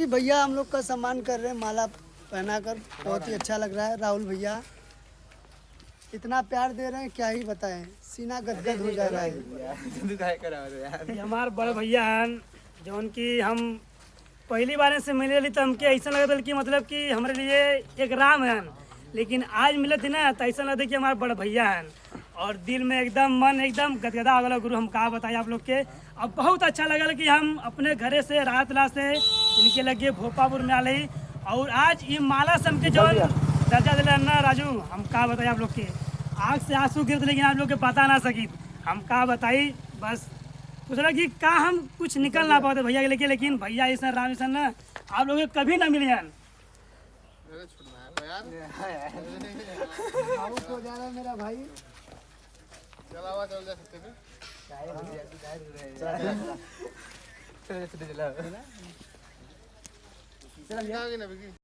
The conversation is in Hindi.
कि भैया हम लोग का सम्मान कर रहे हैं माला पहनाकर, बहुत ही अच्छा लग रहा है। राहुल भैया इतना प्यार दे रहे हैं, क्या ही बताएं, सीना गदगद हो जा रहा है। ये हमारे बड़े भैया हैं जौन की हम पहली बार से मिले ली तो हमके ऐसा लगा कि मतलब कि हमारे लिए एक राम हैं, लेकिन आज मिले थे ना तो ऐसा लगा कि हमारे बड़े भैया हैं और दिल में एकदम मन एकदम गदगदा हो गया। गुरु हम कहा बताए आप लोग के। अब बहुत अच्छा लगा कि हम अपने घरे से रातला से इनके लगे भोपापुर में आ रही और आज ये माला सम के जो दर्जा दिला ना राजू, हम कहा बताए आप लोग के आँख से आंसू गिरते लेकिन आप लोग के बता ना सकी। हम कहा बताई बस दूसरा कि का हम कुछ निकल ना पाते भैया के लेके, लेकिन भैया ऐसा राम ऐसा ना आप लोग कभी ना मिले यार। हो जा रहा है मेरा भाई। चला